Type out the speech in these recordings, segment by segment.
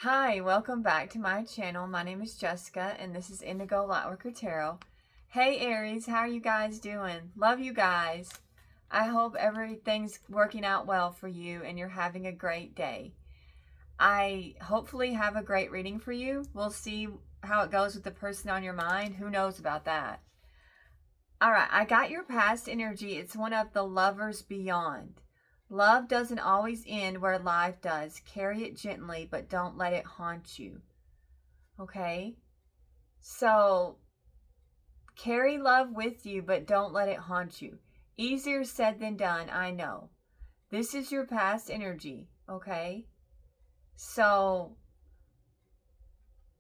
Hi, welcome back to my channel. My name is Jessica and this is Indigo Lightworker Tarot. Hey Aries, how are you guys doing? Love you guys. I hope everything's working out well for you and you're having a great day. I hopefully have a great reading for you. We'll see how it goes with the person on your mind. Who knows about that? All right, I got your past energy. It's one of the lovers beyond. Love doesn't always end where life does. Carry it gently, but don't let it haunt you. Okay? So, carry love with you, but don't let it haunt you. Easier said than done, I know. This is your past energy, okay? So,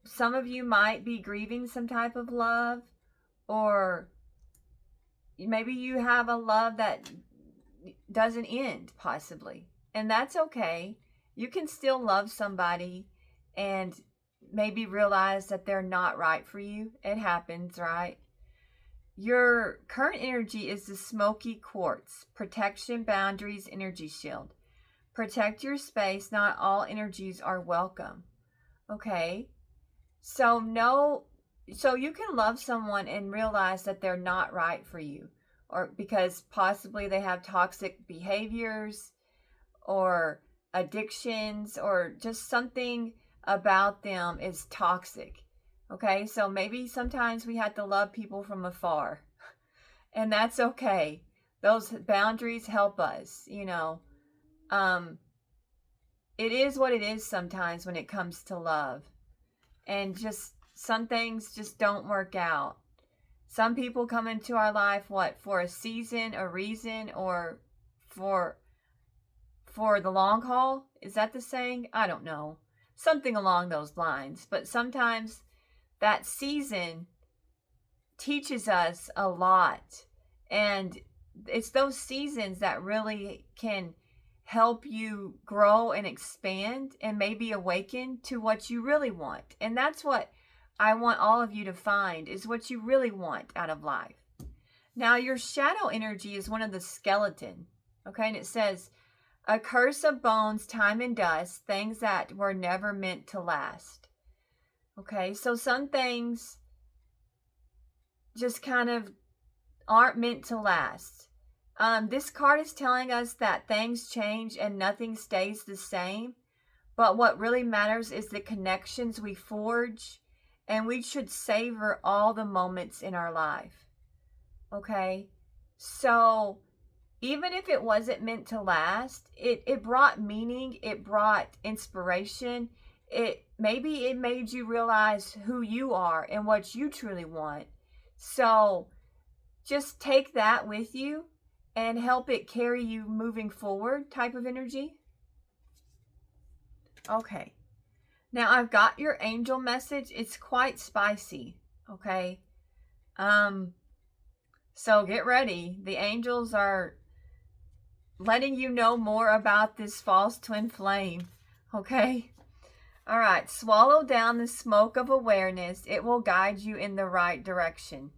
some of you might be grieving some type of love, or maybe you have a love that doesn't end, possibly. And that's okay. You can still love somebody and maybe realize that they're not right for you. It happens, right? Your current energy is the smoky quartz, protection, boundaries, energy shield. Protect your space. Not all energies are welcome. Okay? So you can love someone and realize that they're not right for you, or because possibly they have toxic behaviors or addictions, or just something about them is toxic. Okay, so maybe sometimes we have to love people from afar, and that's okay. Those boundaries help us, It is what it is sometimes when it comes to love, and just some things just don't work out. Some people come into our life, for a season, a reason, or for the long haul? Is that the saying? I don't know. Something along those lines. But sometimes that season teaches us a lot. And it's those seasons that really can help you grow and expand and maybe awaken to what you really want. And that's what I want all of you to find, is what you really want out of life. Now, your shadow energy is one of the skeleton. Okay, and it says, a curse of bones, time and dust, things that were never meant to last. Okay, so some things just kind of aren't meant to last. This card is telling us that things change and nothing stays the same. But what really matters is the connections we forge, and we should savor all the moments in our life. Okay, so even if it wasn't meant to last, it brought meaning, it brought inspiration. Maybe it made you realize who you are and what you truly want. So just take that with you and help it carry you moving forward, type of energy. Okay. Now I've got your angel message. It's quite spicy, okay? So get ready. The angels are letting you know more about this false twin flame, okay? All right, swallow down the smoke of awareness. It will guide you in the right direction.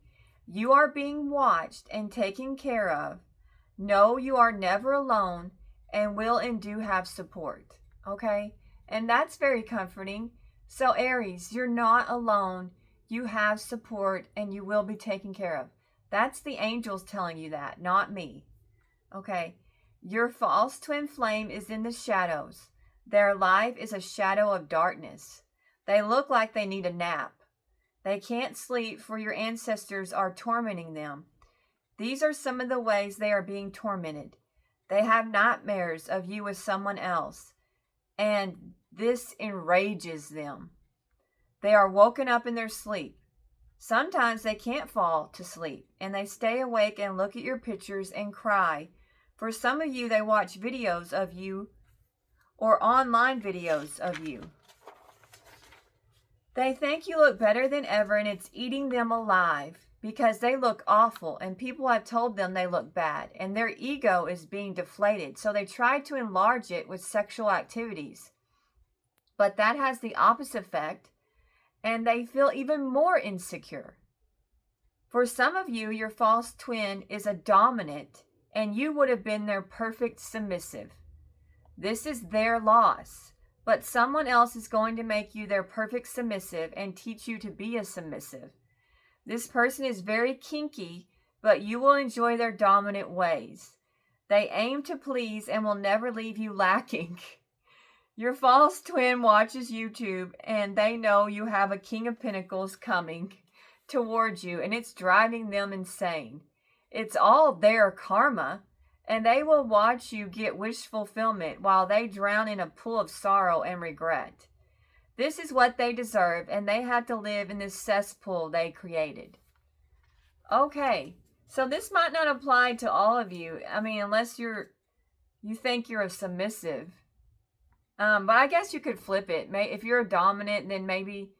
You are being watched and taken care of. Know you are never alone and will and do have support, okay? And that's very comforting. So Aries, you're not alone. You have support and you will be taken care of. That's the angels telling you that, not me, okay? Your false twin flame is in the shadows. Their life is a shadow of darkness. They look like they need a nap. They can't sleep, for your ancestors are tormenting them. These are some of the ways they are being tormented. They have nightmares of you with someone else, and this enrages them. They are woken up in their sleep. Sometimes they can't fall to sleep, and they stay awake and look at your pictures and cry. For some of you, they watch videos of you or online videos of you. They think you look better than ever, and it's eating them alive because they look awful and people have told them they look bad, and their ego is being deflated. So they try to enlarge it with sexual activities. But that has the opposite effect, and they feel even more insecure. For some of you, your false twin is a dominant, and you would have been their perfect submissive. This is their loss. but someone else is going to make you their perfect submissive and teach you to be a submissive. This person is very kinky, but you will enjoy their dominant ways. They aim to please and will never leave you lacking. Your false twin watches YouTube and they know you have a King of Pentacles coming towards you and it's driving them insane. It's all their karma and they will watch you get wish fulfillment while they drown in a pool of sorrow and regret. This is what they deserve and they had to live in this cesspool they created. Okay, so this might not apply to all of you. I mean, unless you think you're a submissive. But I guess you could flip it. If you're a dominant, then maybe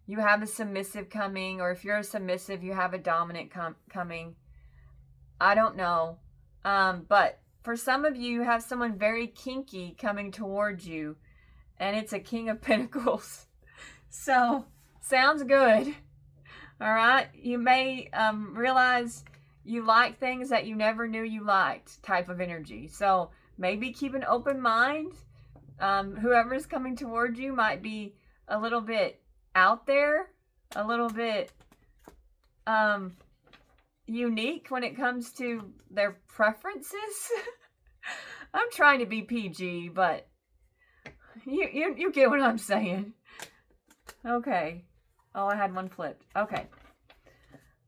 you have a submissive coming. Or if you're a submissive, you have a dominant coming. I don't know. But for some of you, you have someone very kinky coming towards you. And it's a King of Pentacles. So, sounds good. All right? You may realize you like things that you never knew you liked type of energy. So, maybe keep an open mind. Whoever's coming towards you might be a little bit out there, a little bit unique when it comes to their preferences. I'm trying to be PG, but you get what I'm saying. Okay. Oh, I had one flipped. Okay.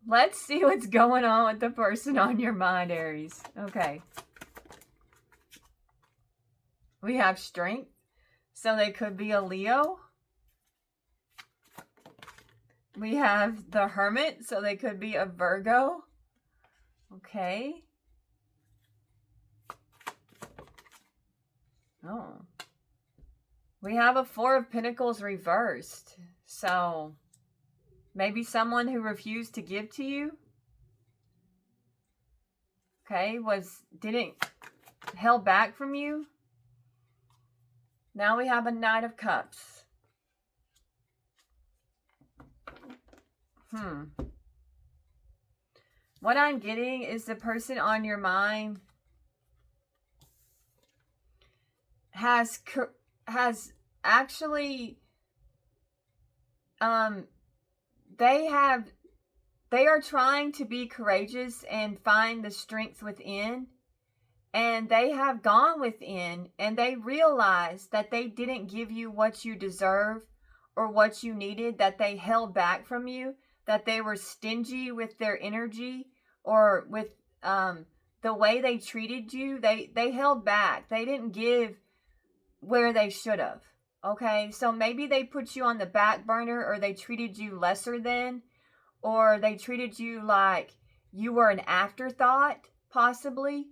Let's see what's going on with the person on your mind, Aries. Okay. We have strength, so they could be a Leo. We have the Hermit, so they could be a Virgo. Okay. Oh. We have a Four of Pentacles reversed, so maybe someone who refused to give to you. Okay, didn't held back from you. Now we have a Knight of Cups. What I'm getting is the person on your mind has actually, they are trying to be courageous and find the strength within. And they have gone within and they realize that they didn't give you what you deserve or what you needed, that they held back from you, that they were stingy with their energy or with the way they treated you. They held back. They didn't give where they should have. Okay, so maybe they put you on the back burner or they treated you lesser than, or they treated you like you were an afterthought, possibly.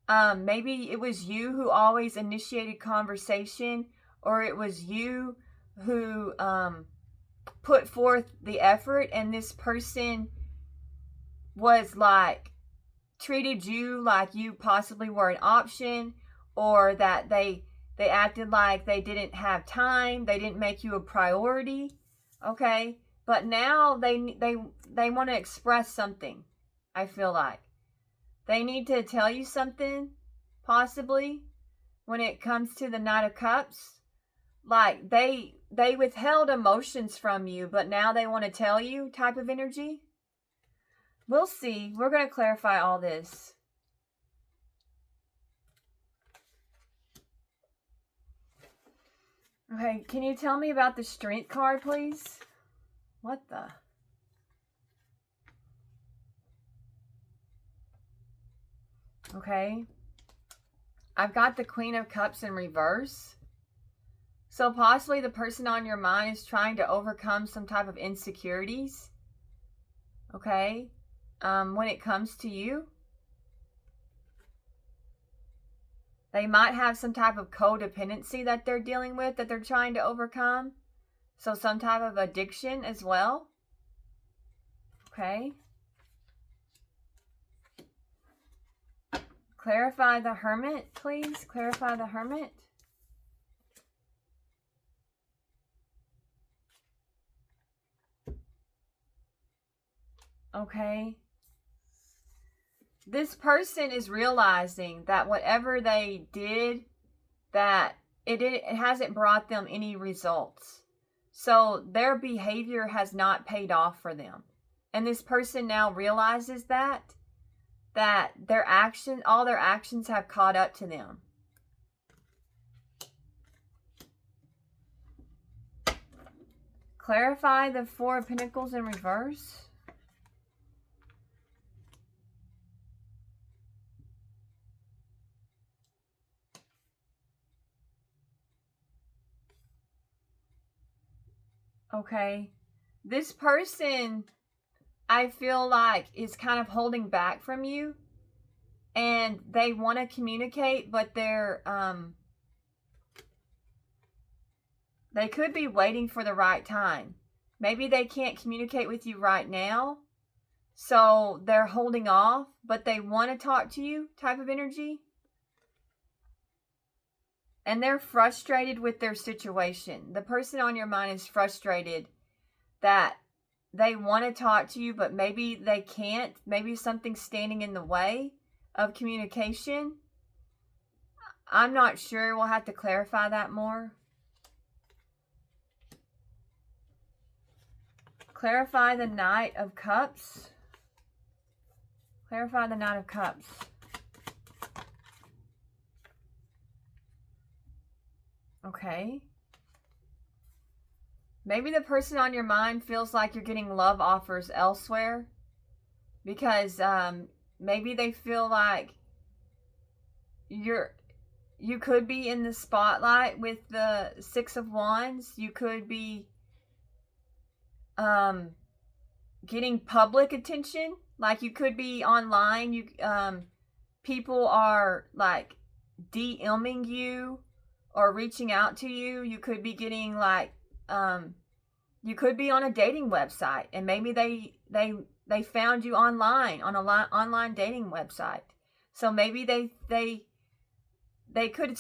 Maybe it was you who always initiated conversation, or it was you who put forth the effort, and this person was like, treated you like you possibly were an option, or that they acted like they didn't have time, they didn't make you a priority, okay? But now they want to express something, I feel like. They need to tell you something, possibly, when it comes to the Knight of Cups. Like, they withheld emotions from you, but now they want to tell you type of energy. We'll see. We're going to clarify all this. Okay, can you tell me about the Strength card, please? What the... Okay. I've got the Queen of Cups in reverse. So possibly the person on your mind is trying to overcome some type of insecurities. Okay. When it comes to you. They might have some type of codependency that they're dealing with, that they're trying to overcome. So some type of addiction as well. Okay. Clarify the Hermit, please. Clarify the Hermit. Okay. This person is realizing that whatever they did, that it hasn't brought them any results. So their behavior has not paid off for them. And this person now realizes that all their actions have caught up to them. Clarify the Four of Pentacles in reverse. Okay. This person, I feel like, is kind of holding back from you. And they want to communicate, but they could be waiting for the right time. Maybe they can't communicate with you right now, so they're holding off, but they want to talk to you type of energy. And they're frustrated with their situation. The person on your mind is frustrated that they want to talk to you, but maybe they can't. Maybe something's standing in the way of communication. I'm not sure. We'll have to clarify that more. Clarify the Knight of Cups. Clarify the Knight of Cups. Okay. Maybe the person on your mind feels like you're getting love offers elsewhere. Because maybe they feel like you could be in the spotlight with the Six of Wands. You could be getting public attention. Like you could be online. People are like DMing you or reaching out to you. You could be getting like you could be on a dating website, and maybe they found you online on a online dating website. So maybe they could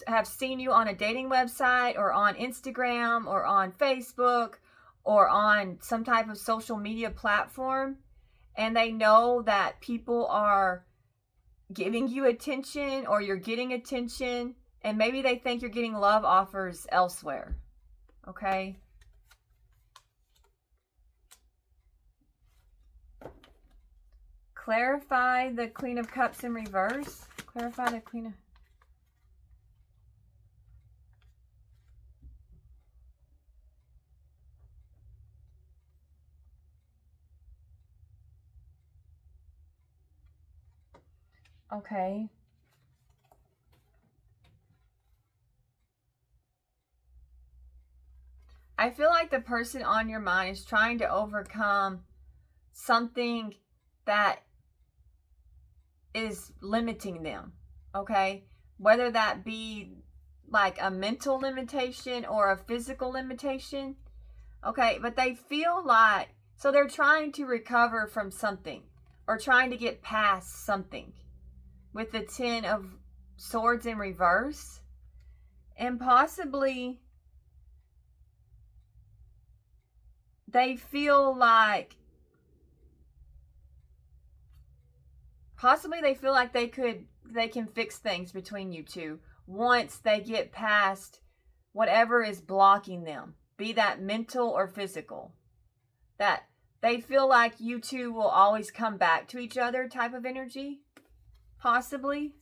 have seen you on a dating website or on Instagram or on Facebook or on some type of social media platform, and they know that people are giving you attention or you're getting attention, and maybe they think you're getting love offers elsewhere. Okay? Clarify the Queen of Cups in reverse. Clarify the Queen of... Okay. I feel like the person on your mind is trying to overcome something that is limiting them. Okay? Whether that be like a mental limitation or a physical limitation. Okay? But they feel like... So they're trying to recover from something or trying to get past something. With the Ten of Swords in reverse. And possibly they feel like they can fix things between you two once they get past whatever is blocking them, be that mental or physical. That they feel like you two will always come back to each other type of energy. Possibly.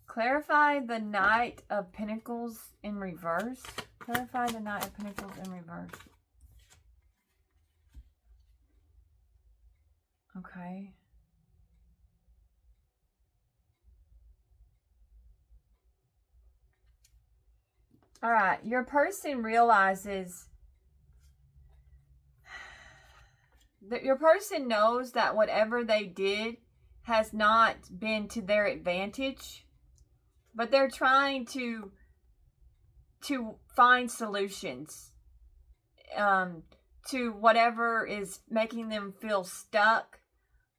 Clarify the Knight of Pentacles in reverse. Clarify the Knight of Pentacles in reverse. Okay. All right. Your person realizes that your person knows that whatever they did has not been to their advantage, but they're trying to find solutions to whatever is making them feel stuck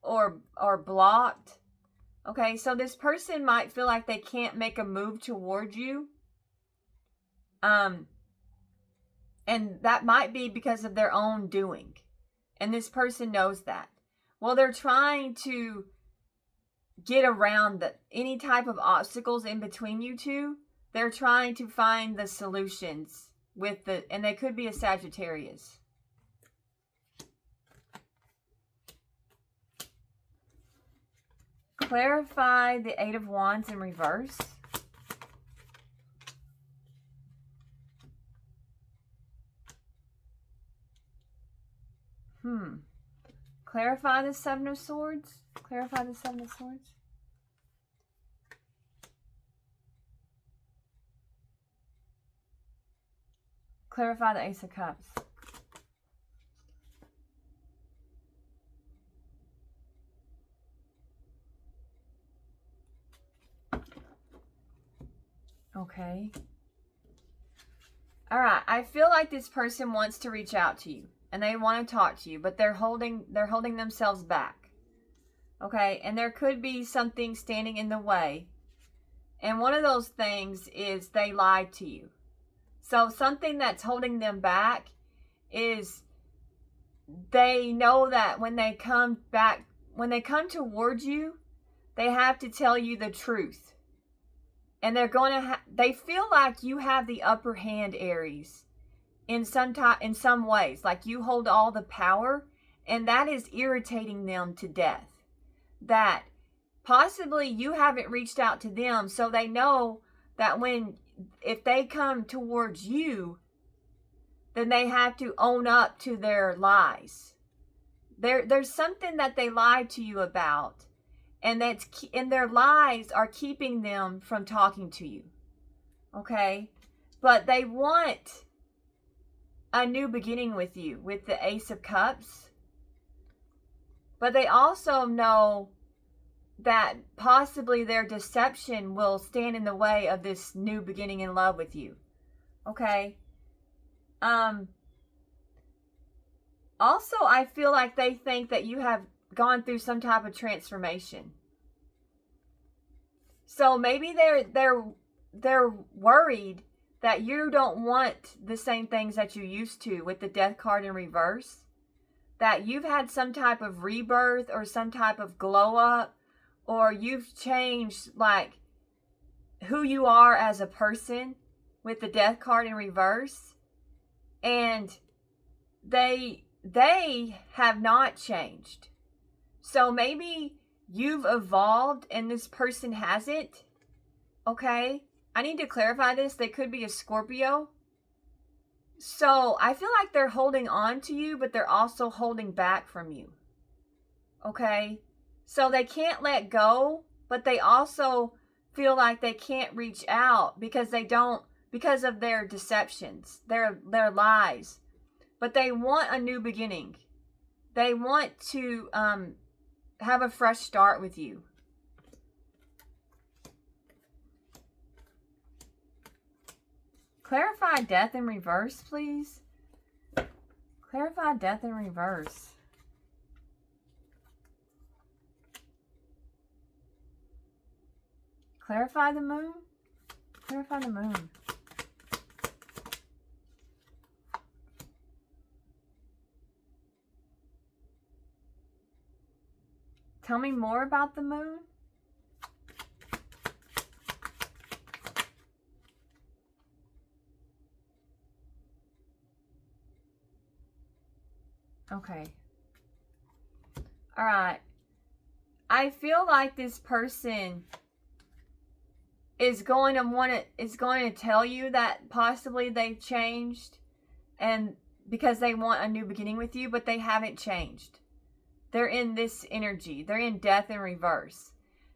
or blocked. Okay, so this person might feel like they can't make a move toward you. And that might be because of their own doing. And this person knows that. Well, they're trying to get around any type of obstacles in between you two. They're trying to find the solutions and they could be a Sagittarius. Clarify the Eight of Wands in reverse. Clarify the Seven of Swords. Clarify the Seven of Swords. Clarify the Ace of Cups. Okay. All right. I feel like this person wants to reach out to you and they want to talk to you, but they're holding themselves back. Okay? And there could be something standing in the way. And one of those things is they lied to you. So something that's holding them back is they know that when they come towards you, they have to tell you the truth. And they're going to they feel like you have the upper hand, Aries, in some ways, like you hold all the power, and that is irritating them to death. That possibly you haven't reached out to them, so they know that if they come towards you, then they have to own up to their lies. There's something that they lied to you about, and their lies are keeping them from talking to you. Okay? But they want a new beginning with you, with the Ace of Cups. But they also know that possibly their deception will stand in the way of this new beginning in love with you. Okay? Also, I feel like they think that you have gone through some type of transformation. So maybe they're worried that you don't want the same things that you used to with the Death card in reverse. That you've had some type of rebirth or some type of glow up, or you've changed like who you are as a person with the Death card in reverse. And they have not changed. So maybe you've evolved and this person hasn't. Okay? I need to clarify this. They could be a Scorpio. So I feel like they're holding on to you, but they're also holding back from you. Okay? So they can't let go, but they also feel like they can't reach out because of their deceptions, their lies. But they want a new beginning. They want to have a fresh start with you. Clarify death in reverse, please. Clarify death in reverse. Clarify the moon. Clarify the moon. Tell me more about the moon. Okay. All right. I feel like this person is going to tell you that possibly they've changed, and because they want a new beginning with you, but they haven't changed. They're in this energy. They're in death in reverse.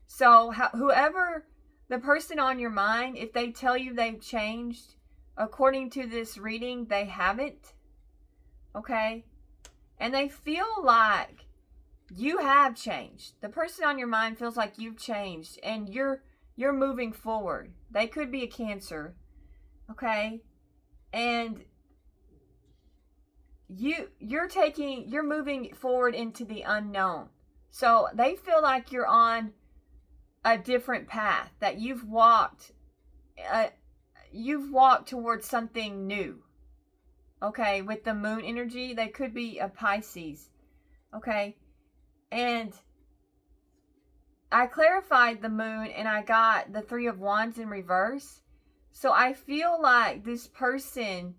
So whoever the person on your mind, if they tell you they've changed, according to this reading, they haven't. Okay? And they feel like you have changed. The person on your mind feels like you've changed and you're moving forward. They could be a Cancer. Okay? And you're moving forward into the unknown. So they feel like you're on a different path, that you've walked towards something new. Okay, with the moon energy, they could be a Pisces. Okay? And I clarified the moon and I got the Three of Wands in reverse. So I feel like this person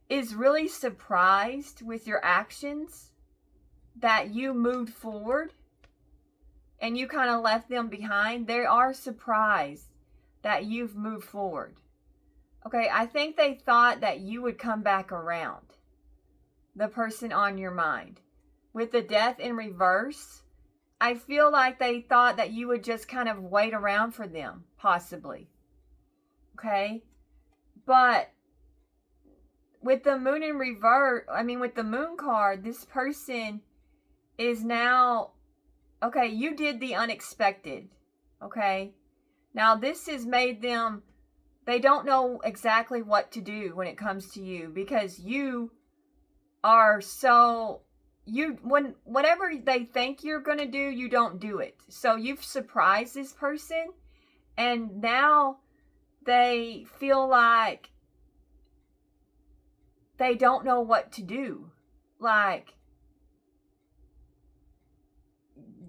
is really surprised with your actions, that you moved forward and you kind of left them behind. They are surprised that you've moved forward. Okay, I think they thought that you would come back around, the person on your mind. With the Death in reverse, I feel like they thought that you would just kind of wait around for them, possibly. Okay? But with the moon in reverse, with the moon card, this person is now, okay, you did the unexpected. Okay? Now this has made them, they don't know exactly what to do when it comes to you, because you are so, whatever they think you're going to do, you don't do it. So you've surprised this person, and now they feel like they don't know what to do. Like,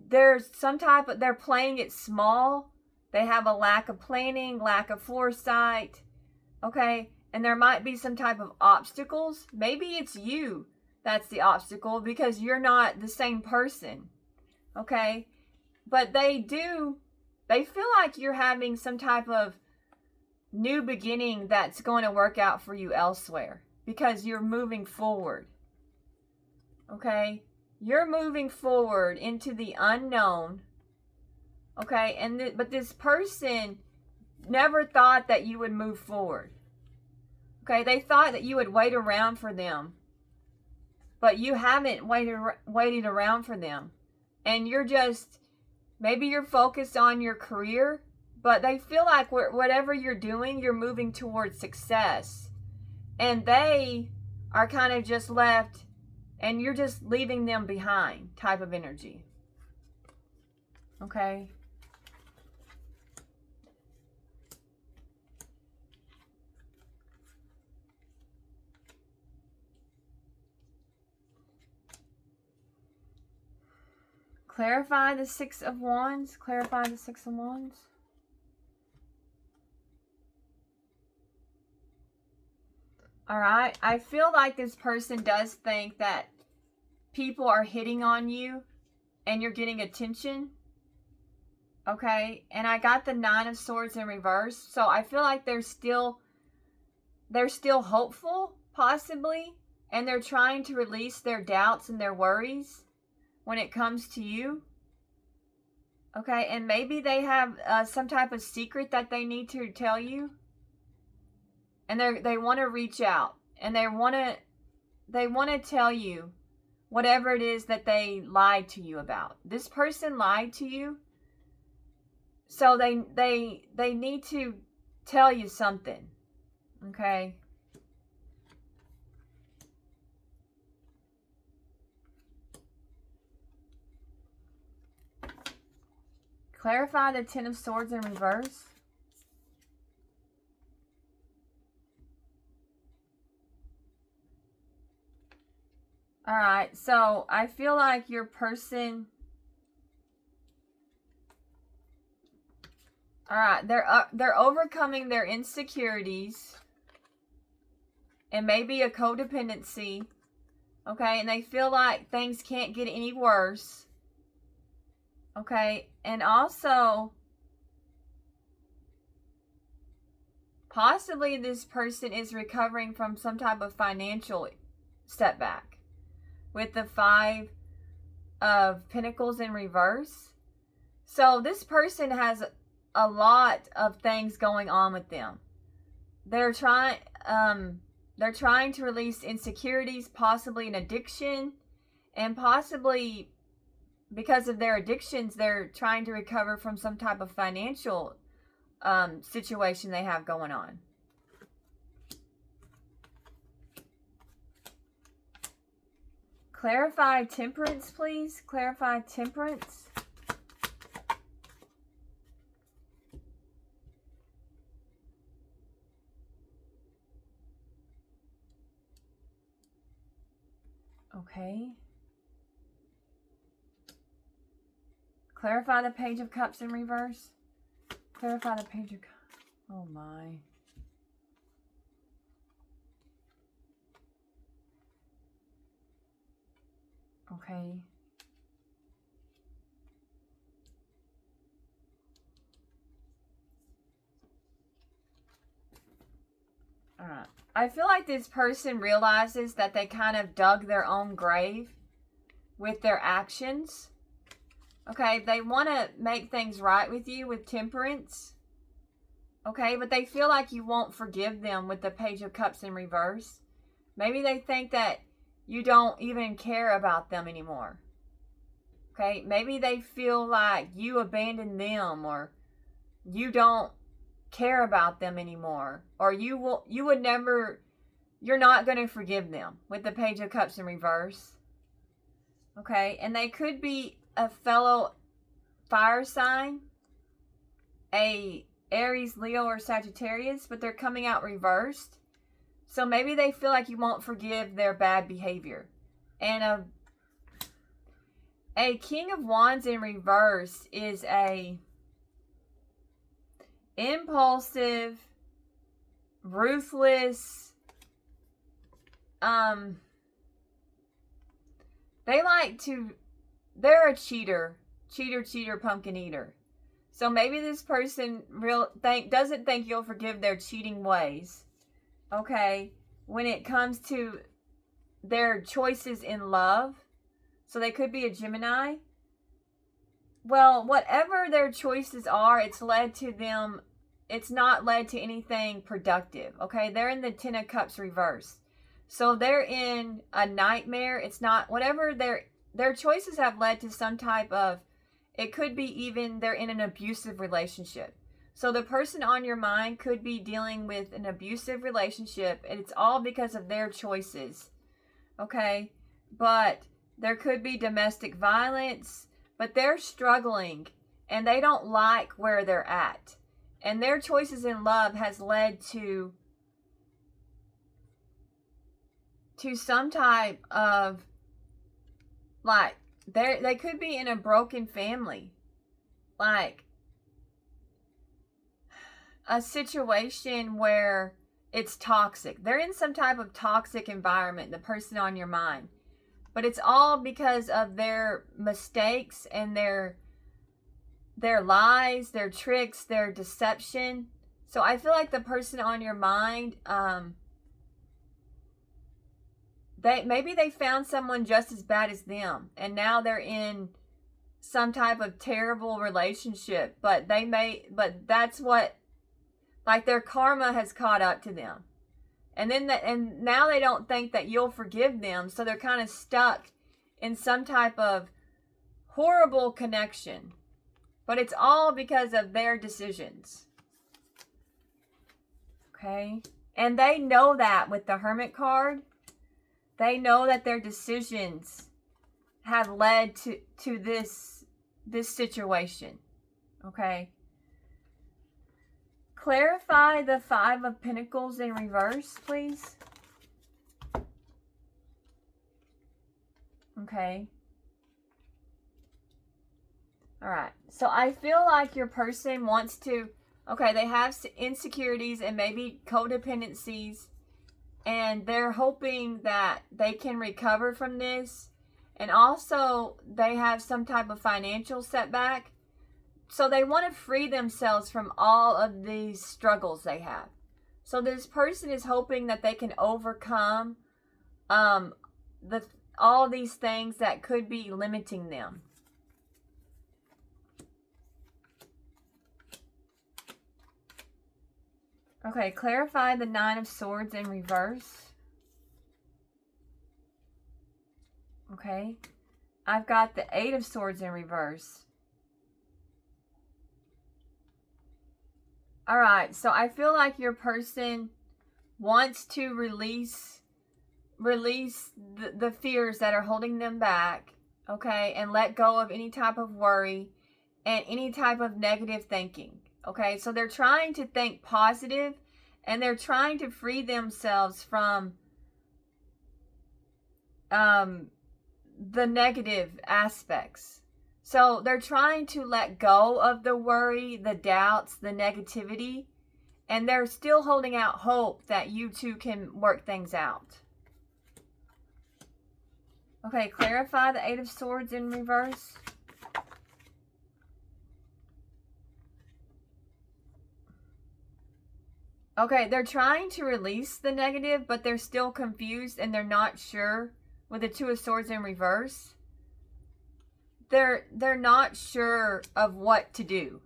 there's some type of, they're playing it small. They have a lack of planning, lack of foresight. Okay? And there might be some type of obstacles. Maybe it's you that's the obstacle, because you're not the same person. Okay? But they feel like you're having some type of new beginning that's going to work out for you elsewhere, because you're moving forward. Okay? You're moving forward into the unknown. Okay? But this person never thought that you would move forward. Okay? They thought that you would wait around for them. But you haven't waited around for them. And you're just, maybe you're focused on your career, but they feel like whatever you're doing, you're moving towards success. And they are kind of just left, and you're just leaving them behind type of energy. Okay? Clarify the Six of Wands. Clarify the Six of Wands. Alright. I feel like this person does think that people are hitting on you and you're getting attention. Okay. And I got the Nine of Swords in reverse. So I feel like they're still hopeful, possibly. And they're trying to release their doubts and their worries when it comes to you. Okay, and maybe they have some type of secret that they need to tell you, and they want to reach out, and they want to tell you whatever it is that they lied to you about. This person lied to you, so they need to tell you something. Okay. Clarify the Ten of Swords in reverse. Alright, so I feel like your person... Alright, they're overcoming their insecurities. And maybe a codependency. Okay, and they feel like things can't get any worse. Okay, and also, possibly this person is recovering from some type of financial setback with the Five of Pentacles in reverse. So this person has a lot of things going on with them. They're trying to release insecurities, possibly an addiction, and possibly because of their addictions, they're trying to recover from some type of financial situation they have going on. Clarify Temperance, please. Clarify Temperance. Okay. Clarify the Page of Cups in reverse. Clarify the Page of Cups. Oh my. Okay. Alright. I feel like this person realizes that they kind of dug their own grave with their actions. Okay, they want to make things right with you with temperance. Okay, but they feel like you won't forgive them with the Page of Cups in reverse. Maybe they think that you don't even care about them anymore. Okay, maybe they feel like you abandoned them, or you don't care about them anymore, or you're not going to forgive them with the Page of Cups in reverse. Okay, and they could be a fellow fire sign, a Aries, Leo, or Sagittarius, but they're coming out reversed. So maybe they feel like you won't forgive their bad behavior. And a King of Wands in reverse is a impulsive, ruthless, they're a cheater, pumpkin eater. So maybe this person doesn't think you'll forgive their cheating ways. Okay, when it comes to their choices in love. So they could be a Gemini. Well, whatever their choices are, it's not led to anything productive. Okay, they're in the Ten of Cups reverse. So they're in a nightmare. It's not, whatever their choices have led to some type of, it could be even they're in an abusive relationship. So the person on your mind could be dealing with an abusive relationship, and it's all because of their choices. Okay, but there could be domestic violence, but they're struggling and they don't like where they're at. And their choices in love has led to some type of, like, they could be in a broken family. Like a situation where it's toxic. They're in some type of toxic environment, the person on your mind. But it's all because of their mistakes and their lies, their tricks, their deception. So I feel like the person on your mind, maybe they found someone just as bad as them, and now they're in some type of terrible relationship. But that's what, like, their karma has caught up to them. And now they don't think that you'll forgive them, so they're kind of stuck in some type of horrible connection. But it's all because of their decisions. Okay? And they know that with the Hermit card. They know that their decisions have led to this situation. Okay? Clarify the Five of Pentacles in reverse, please. Okay. All right. So I feel like your person wants to, okay, they have insecurities and maybe codependencies, and they're hoping that they can recover from this. And also they have some type of financial setback. So they want to free themselves from all of these struggles they have. So this person is hoping that they can overcome all these things that could be limiting them. Okay, clarify the Nine of Swords in reverse. Okay. I've got the Eight of Swords in reverse. All right, so I feel like your person wants to release the fears that are holding them back, okay, and let go of any type of worry and any type of negative thinking, okay? So they're trying to think positive, and they're trying to free themselves from the negative aspects. So they're trying to let go of the worry, the doubts, the negativity, and they're still holding out hope that you two can work things out. Okay, clarify the Eight of Swords in reverse. Okay, they're trying to release the negative, but they're still confused and they're not sure with the Two of Swords in reverse. They're not sure of what to do.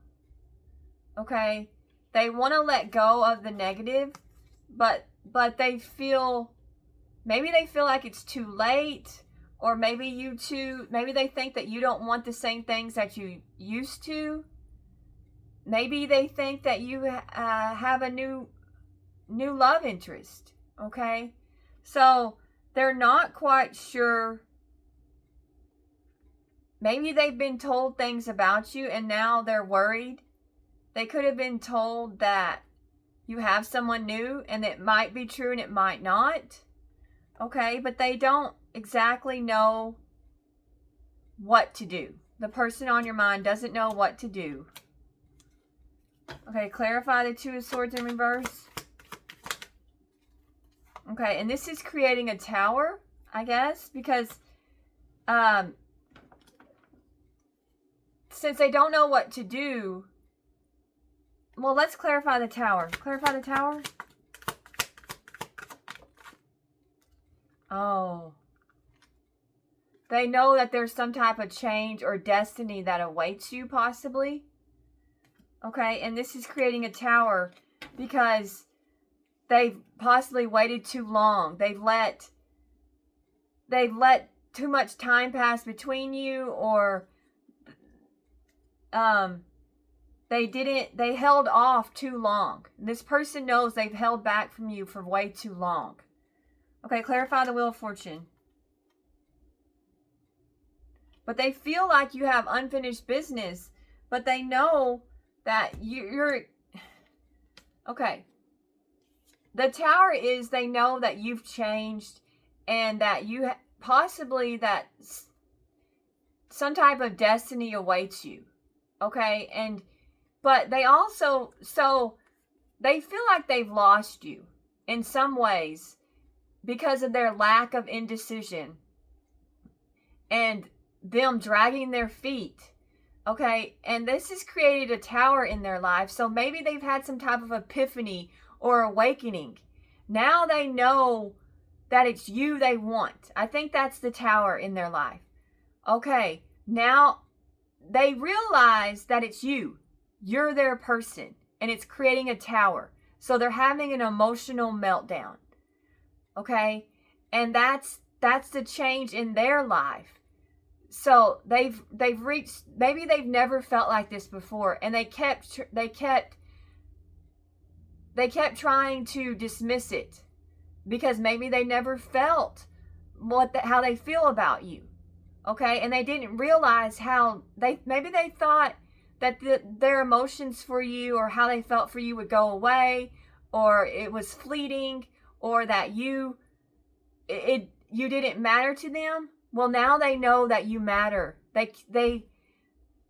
Okay? They want to let go of the negative, but they feel, maybe they feel like it's too late, or maybe maybe they think that you don't want the same things that you used to. Maybe they think that you have a new love interest. Okay? So they're not quite sure. Maybe they've been told things about you and now they're worried. They could have been told that you have someone new, and it might be true and it might not. Okay, but they don't exactly know what to do. The person on your mind doesn't know what to do. Okay, clarify the Two of Swords in reverse. Okay, and this is creating a tower, I guess, because since they don't know what to do, well, let's clarify the Tower. Clarify the Tower. Oh. They know that there's some type of change or destiny that awaits you, possibly. Okay, and this is creating a tower because they've possibly waited too long. They've let too much time pass between you, or they held off too long. This person knows they've held back from you for way too long. Okay, clarify the Wheel of Fortune. But they feel like you have unfinished business, but they know that you're... Okay. The Tower is, they know that you've changed and that you possibly that some type of destiny awaits you. Okay? But they also, so they feel like they've lost you in some ways because of their lack of indecision and them dragging their feet. Okay, and this has created a tower in their life. So maybe they've had some type of epiphany or awakening. Now they know that it's you they want. I think that's the Tower in their life. Okay, now they realize that it's you. You're their person, and it's creating a tower. So they're having an emotional meltdown. Okay, and that's the change in their life. So they've reached, maybe they've never felt like this before, and they kept trying to dismiss it because maybe they never felt how they feel about you. Okay, and they didn't realize how maybe they thought that their emotions for you or how they felt for you would go away, or it was fleeting, or that you didn't matter to them. Well, now they know that you matter.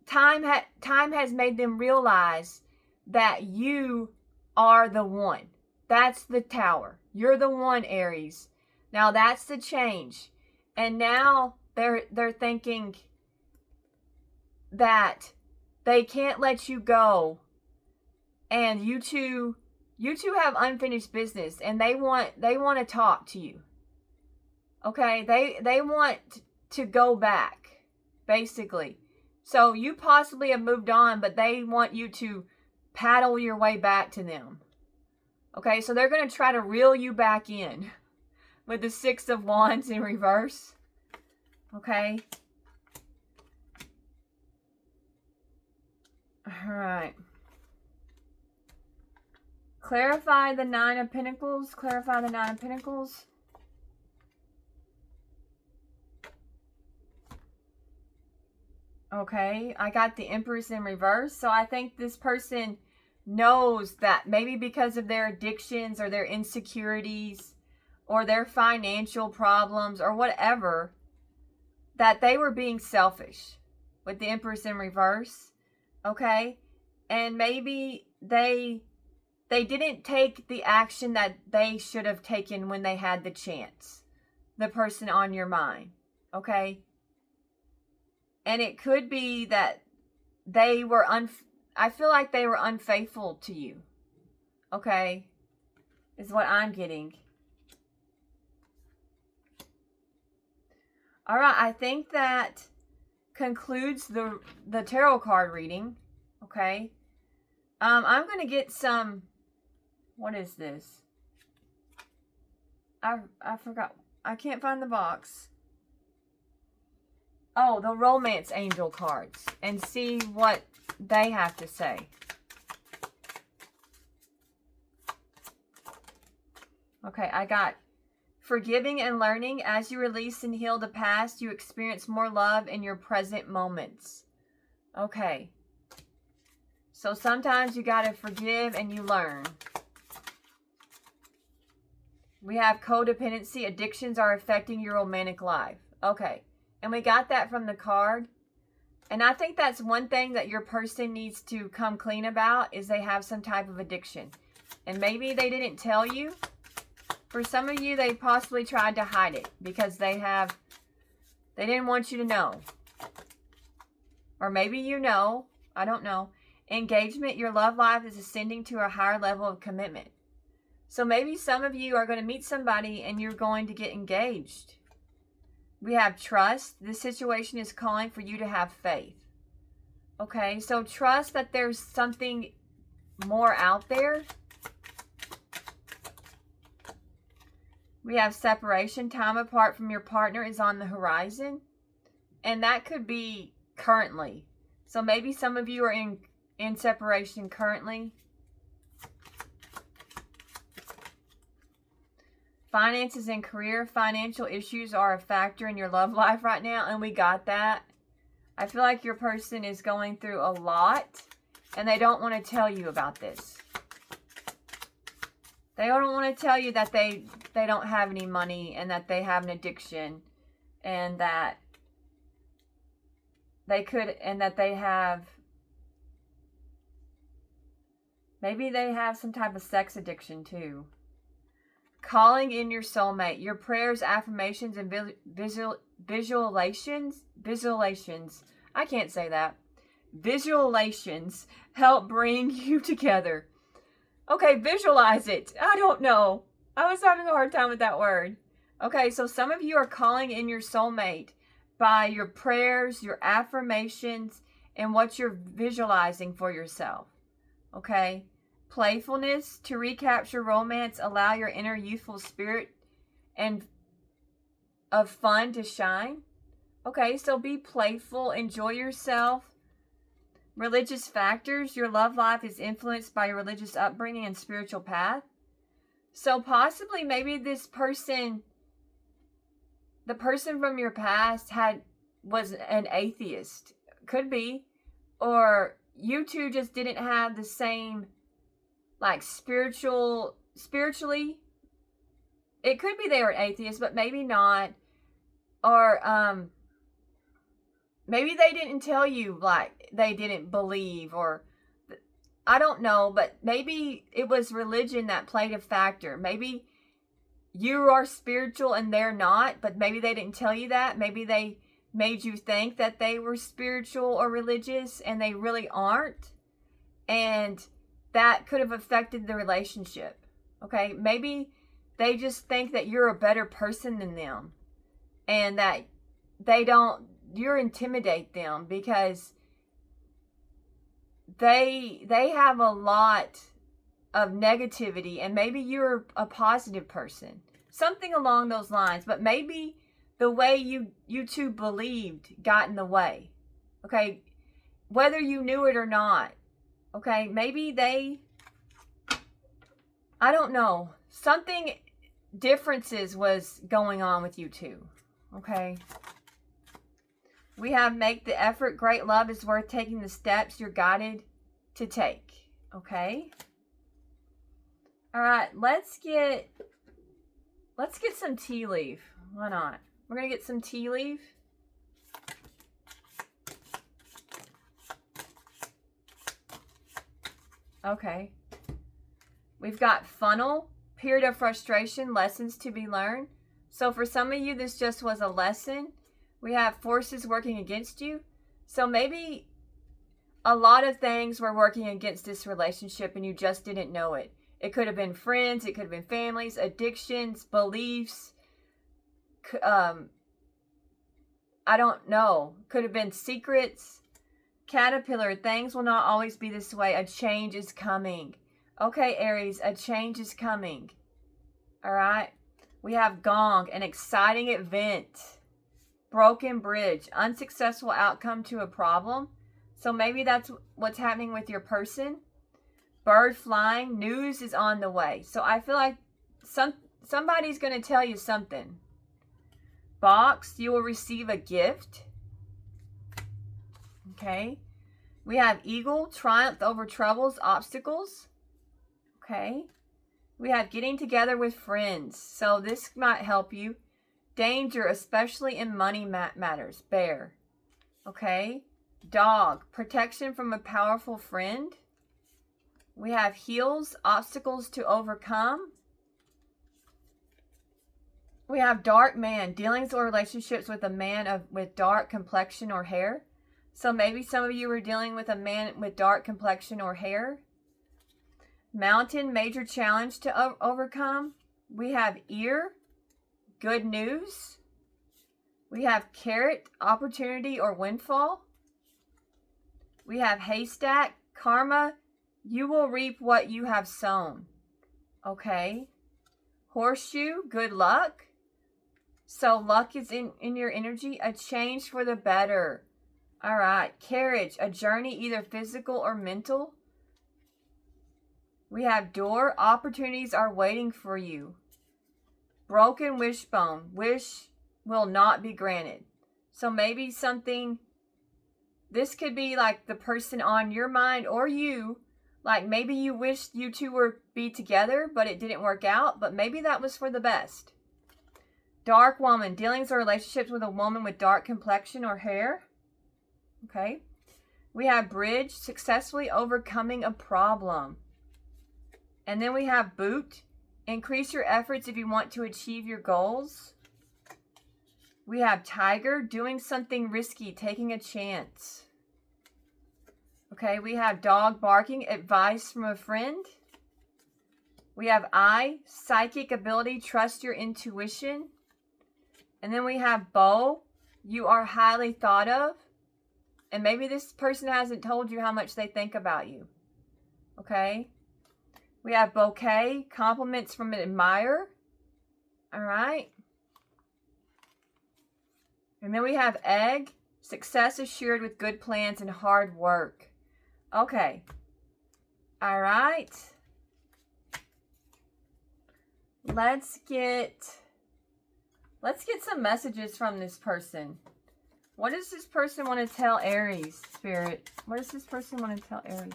Time has made them realize that you are the one. That's the Tower. You're the one, Aries. Now that's the change. And now they're thinking that they can't let you go. And you two have unfinished business, and they want to talk to you. Okay, they want to go back, basically. So you possibly have moved on, but they want you to paddle your way back to them. Okay, so they're going to try to reel you back in with the Six of Wands in reverse. Okay. All right. Clarify the Nine of Pentacles. Clarify the Nine of Pentacles. Okay, I got the Empress in reverse. So I think this person knows that maybe because of their addictions or their insecurities or their financial problems or whatever, that they were being selfish. with the Empress in reverse, okay? And maybe they didn't take the action that they should have taken when they had the chance. The person on your mind, okay? And it could be that they were I feel like they were unfaithful to you, okay? Is what I'm getting. All right, I think that concludes the tarot card reading, okay? I'm going to get some, what is this? I forgot. I can't find the box. Oh, the romance angel cards, and see what they have to say. Okay, I got forgiving and learning. As you release and heal the past, you experience more love in your present moments. Okay. So sometimes you got to forgive and you learn. We have codependency. Addictions are affecting your romantic life. Okay. And we got that from the card. And I think that's one thing that your person needs to come clean about, is they have some type of addiction. And maybe they didn't tell you. For some of you, they possibly tried to hide it because they didn't want you to know. Or maybe you know. I don't know. Engagement, your love life is ascending to a higher level of commitment. So maybe some of you are going to meet somebody and you're going to get engaged. We have trust. This situation is calling for you to have faith. Okay, so trust that there's something more out there. We have separation. Time apart from your partner is on the horizon. And that could be currently. So maybe some of you are in separation currently. Finances and career. Financial issues are a factor in your love life right now. And we got that. I feel like your person is going through a lot. And they don't want to tell you about this. They don't want to tell you that they don't have any money and that they have an addiction and that they have, maybe they have some type of sex addiction too. Calling in your soulmate. Your prayers, affirmations, and visualizations. I can't say that. Visualizations help bring you together. Okay, visualize it. I don't know. I was having a hard time with that word. Okay, so some of you are calling in your soulmate by your prayers, your affirmations, and what you're visualizing for yourself. Okay? Playfulness, to recapture romance, allow your inner youthful spirit and of fun to shine. Okay, so be playful, enjoy yourself. Religious factors, your love life is influenced by your religious upbringing and spiritual path. So possibly maybe this person, the person from your past was an atheist. Could be. Or you two just didn't have the same, like, spiritually. It could be they were atheists, but maybe not. Or, maybe they didn't tell you, like, they didn't believe, or I don't know, but maybe it was religion that played a factor. Maybe you are spiritual and they're not, but maybe they didn't tell you that. Maybe they made you think that they were spiritual or religious and they really aren't. And that could have affected the relationship. Okay, maybe they just think that you're a better person than them and that you intimidate them because they have a lot of negativity and maybe you're a positive person. Something along those lines. But maybe the way you two believed got in the way. Okay? Whether you knew it or not. Okay? Maybe I don't know. Something differences was going on with you two. Okay? We have make the effort. Great love is worth taking the steps you're guided to take. Okay? All right, let's get some tea leaf. Why not? We're going to get some tea leaf. Okay. We've got funnel, period of frustration, lessons to be learned. So for some of you, this just was a lesson. We have forces working against you. So maybe a lot of things were working against this relationship and you just didn't know it. It could have been friends, it could have been families, addictions, beliefs. I don't know. Could have been secrets. Caterpillar, things will not always be this way. A change is coming. Okay, Aries, a change is coming. All right. We have gong, an exciting event. Broken bridge, unsuccessful outcome to a problem. So maybe that's what's happening with your person. Bird flying, news is on the way. So I feel like somebody's going to tell you something. Box, you will receive a gift. Okay. We have eagle, triumph over troubles, obstacles. Okay. We have getting together with friends. So this might help you. Danger, especially in money matters. Bear. Okay. Dog, protection from a powerful friend. We have heels, obstacles to overcome. We have dark man, dealings or relationships with a man with dark complexion or hair. So maybe some of you are dealing with a man with dark complexion or hair. Mountain, major challenge to overcome. We have ear, good news. We have carrot, opportunity or windfall. We have haystack, karma, you will reap what you have sown. Okay. Horseshoe, good luck. So luck is in your energy, a change for the better. All right. Carriage, a journey either physical or mental. We have door, opportunities are waiting for you. Broken wishbone, wish will not be granted. So maybe something, this could be like the person on your mind or you. Like maybe you wished you two were be together, but it didn't work out. But maybe that was for the best. Dark woman, dealings or relationships with a woman with dark complexion or hair. Okay. We have bridge, successfully overcoming a problem. And then we have boot, increase your efforts if you want to achieve your goals. We have tiger, doing something risky, taking a chance. Okay, we have dog barking, advice from a friend. We have eye, psychic ability, trust your intuition. And then we have bow, you are highly thought of. And maybe this person hasn't told you how much they think about you. Okay. We have bouquet, compliments from an admirer. All right. And then we have egg, success assured with good plans and hard work. Okay. All right. Let's get some messages from this person. What does this person want to tell Aries, Spirit? What does this person want to tell Aries?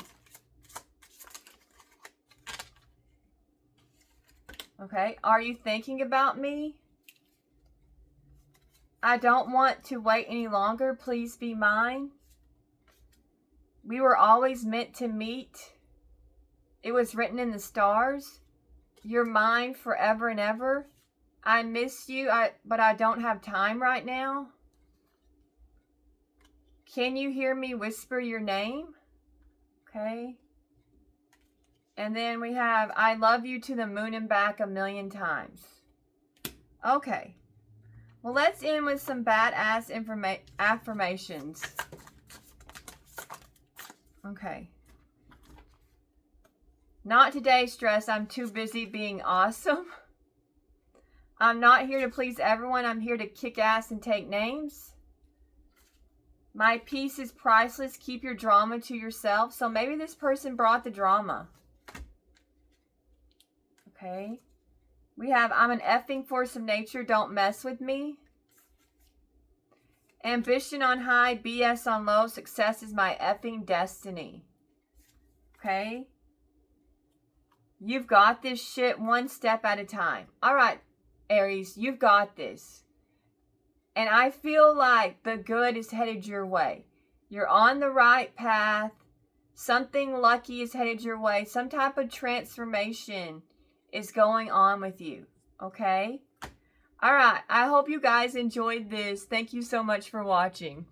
Okay. Are you thinking about me? I don't want to wait any longer. Please be mine. We were always meant to meet. It was written in the stars. You're mine forever and ever. I miss you, but I don't have time right now. Can you hear me whisper your name? Okay. And then we have, I love you to the moon and back 1,000,000 times. Okay. Well, let's end with some badass affirmations. Okay. Not today, stress. I'm too busy being awesome. I'm not here to please everyone. I'm here to kick ass and take names. My peace is priceless. Keep your drama to yourself. So maybe this person brought the drama. Okay. We have, I'm an effing force of nature. Don't mess with me. Ambition on high, BS on low. Success is my effing destiny. Okay. You've got this shit one step at a time. All right, Aries, you've got this. And I feel like the good is headed your way. You're on the right path. Something lucky is headed your way. Some type of transformation is going on with you. Okay? All right. I hope you guys enjoyed this. Thank you so much for watching.